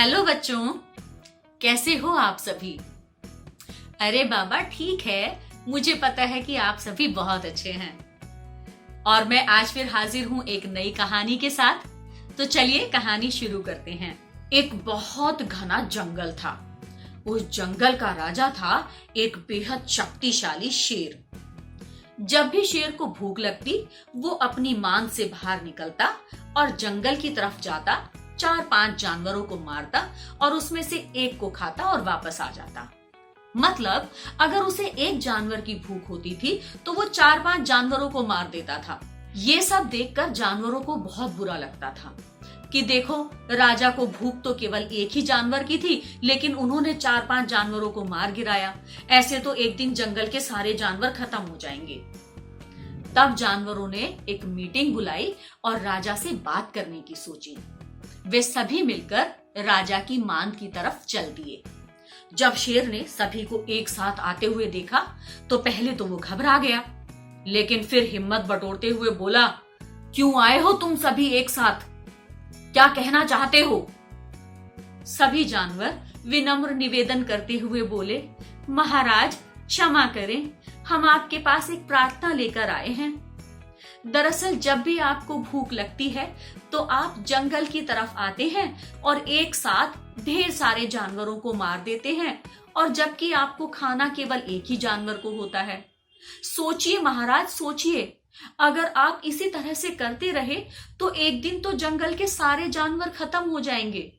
Hello बच्चों, कैसे हो आप सभी। अरे बाबा ठीक है, मुझे पता है कि आप सभी बहुत अच्छे हैं। और मैं आज फिर हाजिर हूं एक नई कहानी के साथ। तो चलिए कहानी शुरू करते हैं। एक बहुत घना जंगल था। उस जंगल का राजा था एक बेहद शक्तिशाली शेर। जब भी शेर को भूख लगती, वो अपनी मान से बाहर निकलता और जंगल की तरफ जाता, 4-5 जानवरों को मारता और उसमें से एक को खाता और वापस आ जाता। मतलब अगर उसे एक जानवर की भूख होती थी तो वो 4-5 जानवरों को मार देता था। ये सब देखकर जानवरों को बहुत बुरा लगता था कि देखो, राजा को भूख तो केवल एक ही जानवर की थी, लेकिन उन्होंने 4-5 जानवरों को मार गिराया। ऐसे तो एक दिन जंगल के सारे जानवर खत्म हो जाएंगे। तब जानवरों ने एक मीटिंग बुलाई और राजा से बात करने की सोची। वे सभी मिलकर राजा की मान की तरफ चल दिए। जब शेर ने सभी को एक साथ आते हुए देखा तो पहले तो वो घबरा गया, लेकिन फिर हिम्मत बटोरते हुए बोला, क्यों आए हो तुम सभी एक साथ? क्या कहना चाहते हो? सभी जानवर विनम्र निवेदन करते हुए बोले, महाराज क्षमा करें, हम आपके पास एक प्रार्थना लेकर आए हैं। दरअसल जब भी आपको भूख लगती है तो आप जंगल की तरफ आते हैं और एक साथ ढेर सारे जानवरों को मार देते हैं, और जबकि आपको खाना केवल एक ही जानवर को होता है। सोचिए महाराज, सोचिए, अगर आप इसी तरह से करते रहे तो एक दिन तो जंगल के सारे जानवर खत्म हो जाएंगे।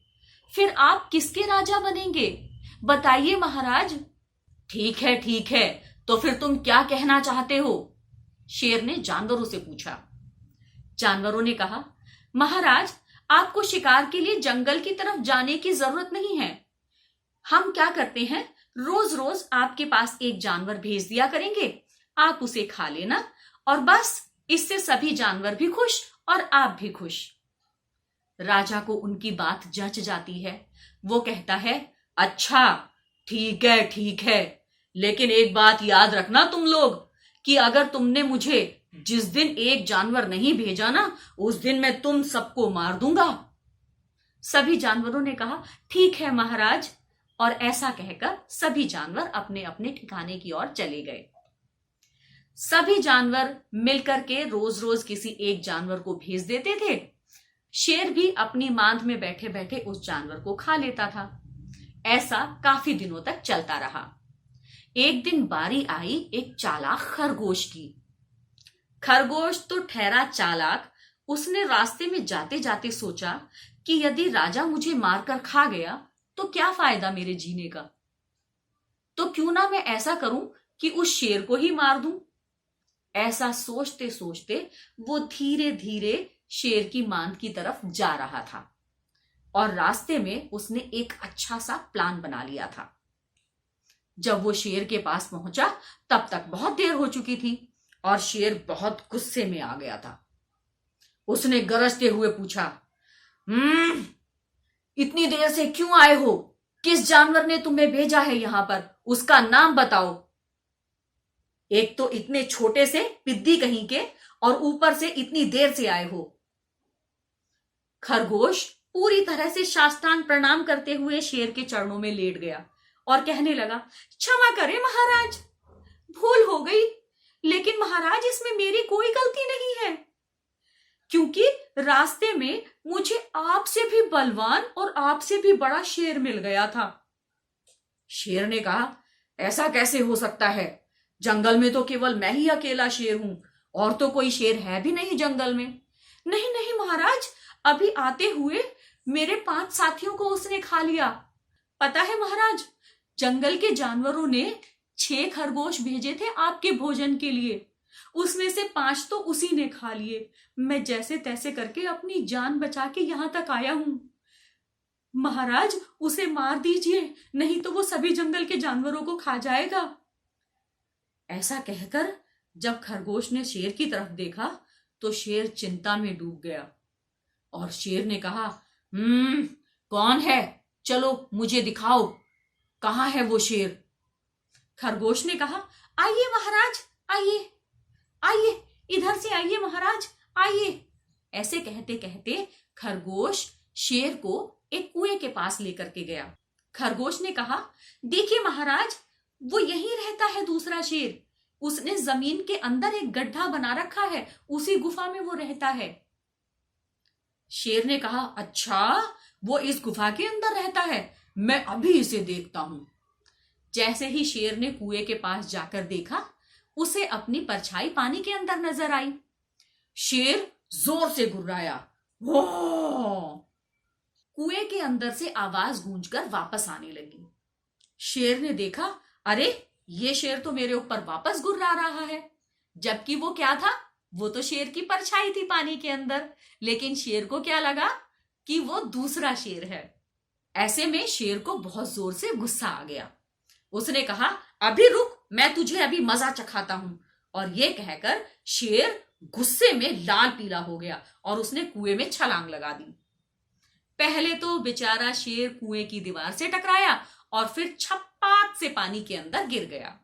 फिर आप किसके राजा बनेंगे? बताइए महाराज। ठीक है, तो फिर तुम क्या कहना चाहते हो? शेर ने जानवरों से पूछा। जानवरों ने कहा, महाराज आपको शिकार के लिए जंगल की तरफ जाने की जरूरत नहीं है। हम क्या करते हैं, रोज रोज आपके पास एक जानवर भेज दिया करेंगे, आप उसे खा लेना और बस, इससे सभी जानवर भी खुश और आप भी खुश। राजा को उनकी बात जच जाती है। वो कहता है, अच्छा ठीक है, लेकिन एक बात याद रखना तुम लोग, कि अगर तुमने मुझे जिस दिन एक जानवर नहीं भेजा ना, उस दिन मैं तुम सबको मार दूंगा। सभी जानवरों ने कहा, ठीक है महाराज। और ऐसा कहकर सभी जानवर अपने अपने ठिकाने की ओर चले गए। सभी जानवर मिलकर के रोज रोज किसी एक जानवर को भेज देते थे। शेर भी अपनी मांद में बैठे बैठे उस जानवर को खा लेता था। ऐसा काफी दिनों तक चलता रहा। एक दिन बारी आई एक चालाक खरगोश की। खरगोश तो ठहरा चालाक। उसने रास्ते में जाते जाते सोचा कि यदि राजा मुझे मारकर खा गया तो क्या फायदा मेरे जीने का। तो क्यों ना मैं ऐसा करूं कि उस शेर को ही मार दूं। ऐसा सोचते सोचते वो धीरे धीरे शेर की मांद की तरफ जा रहा था, और रास्ते में उसने एक अच्छा सा प्लान बना लिया था। जब वो शेर के पास पहुंचा तब तक बहुत देर हो चुकी थी और शेर बहुत गुस्से में आ गया था। उसने गरजते हुए पूछा, इतनी देर से क्यों आए हो? किस जानवर ने तुम्हें भेजा है यहां पर? उसका नाम बताओ। एक तो इतने छोटे से पिद्दी कहीं के, और ऊपर से इतनी देर से आए हो। खरगोश पूरी तरह से साष्टांग प्रणाम करते हुए शेर के चरणों में लेट गया और कहने लगा, क्षमा करें महाराज, भूल हो गई, लेकिन महाराज इसमें मेरी कोई गलती नहीं है, क्योंकि रास्ते में मुझे आपसे भी बलवान और आपसे भी बड़ा शेर मिल गया था। शेर ने कहा, ऐसा कैसे हो सकता है? जंगल में तो केवल मैं ही अकेला शेर हूं, और तो कोई शेर है भी नहीं जंगल में। नहीं महाराज, अभी आते हुए मेरे 5 साथियों को उसने खा लिया। पता है महाराज, जंगल के जानवरों ने 6 खरगोश भेजे थे आपके भोजन के लिए, उसमें से 5 तो उसी ने खा लिए। मैं जैसे तैसे करके अपनी जान बचा के यहां तक आया हूं। महाराज उसे मार दीजिए, नहीं तो वो सभी जंगल के जानवरों को खा जाएगा। ऐसा कहकर जब खरगोश ने शेर की तरफ देखा तो शेर चिंता में डूब गया, और शेर ने कहा, कौन है? चलो मुझे दिखाओ, कहां है वो शेर? खरगोश ने कहा, आइए महाराज, आइए आइए, इधर से आइए महाराज, आइए। ऐसे कहते कहते खरगोश शेर को एक कुएं के पास लेकर के गया। खरगोश ने कहा, देखिए महाराज, वो यहीं रहता है दूसरा शेर। उसने जमीन के अंदर एक गड्ढा बना रखा है, उसी गुफा में वो रहता है। शेर ने कहा, अच्छा, वो इस गुफा के अंदर रहता है, मैं अभी इसे देखता हूं। जैसे ही शेर ने कुएं के पास जाकर देखा, उसे अपनी परछाई पानी के अंदर नजर आई। शेर जोर से गुर्राया, वो! कुएं के अंदर से आवाज गूंजकर वापस आने लगी। शेर ने देखा, अरे ये शेर तो मेरे ऊपर वापस गुर्रा रहा है। जबकि वो क्या था, वो तो शेर की परछाई थी पानी के अंदर। लेकिन शेर को क्या लगा कि वो दूसरा शेर है। ऐसे में शेर को बहुत जोर से गुस्सा आ गया। उसने कहा, अभी रुक, मैं तुझे अभी मजा चखाता हूं। और ये कहकर शेर गुस्से में लाल पीला हो गया और उसने कुएं में छलांग लगा दी। पहले तो बेचारा शेर कुएं की दीवार से टकराया और फिर छपाक से पानी के अंदर गिर गया।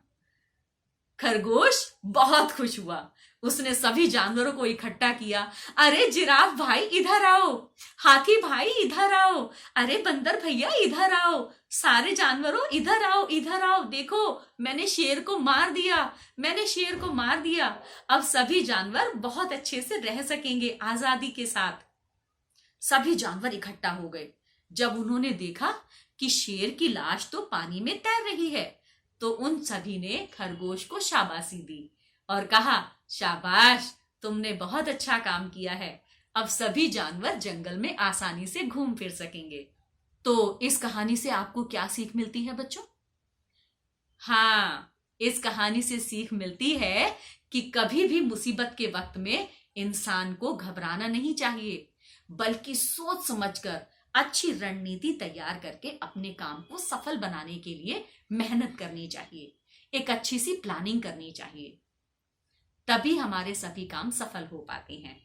खरगोश बहुत खुश हुआ। उसने सभी जानवरों को इकट्ठा किया। अरे जिराफ भाई इधर आओ, हाथी भाई इधर आओ, अरे बंदर भैया इधर आओ, सारे जानवरों इधर आओ, इधर आओ, देखो मैंने शेर को मार दिया, मैंने शेर को मार दिया। अब सभी जानवर बहुत अच्छे से रह सकेंगे आजादी के साथ। सभी जानवर इकट्ठा हो गए। जब उन्होंने देखा कि शेर की लाश तो पानी में तैर रही है, तो उन सभी ने खरगोश को शाबाशी दी और कहा, शाबाश, तुमने बहुत अच्छा काम किया है। अब सभी जानवर जंगल में आसानी से घूम फिर सकेंगे। तो इस कहानी से आपको क्या सीख मिलती है बच्चों? हाँ, इस कहानी से सीख मिलती है कि कभी भी मुसीबत के वक्त में इंसान को घबराना नहीं चाहिए, बल्कि सोच समझकर अच्छी रणनीति तैयार करके अपने काम को सफल बनाने के लिए मेहनत करनी चाहिए, एक अच्छी सी प्लानिंग करनी चाहिए। तभी हमारे सभी काम सफल हो पाते हैं।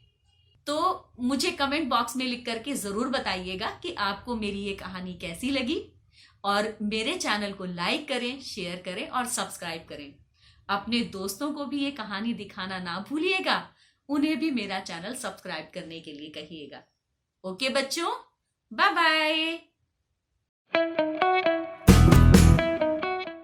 तो मुझे कमेंट बॉक्स में लिख करके जरूर बताइएगा कि आपको मेरी ये कहानी कैसी लगी, और मेरे चैनल को लाइक करें, शेयर करें और सब्सक्राइब करें। अपने दोस्तों को भी ये कहानी दिखाना ना भूलिएगा, उन्हें भी मेरा चैनल सब्सक्राइब करने के लिए कहिएगा। ओके बच्चों, बाय बाय।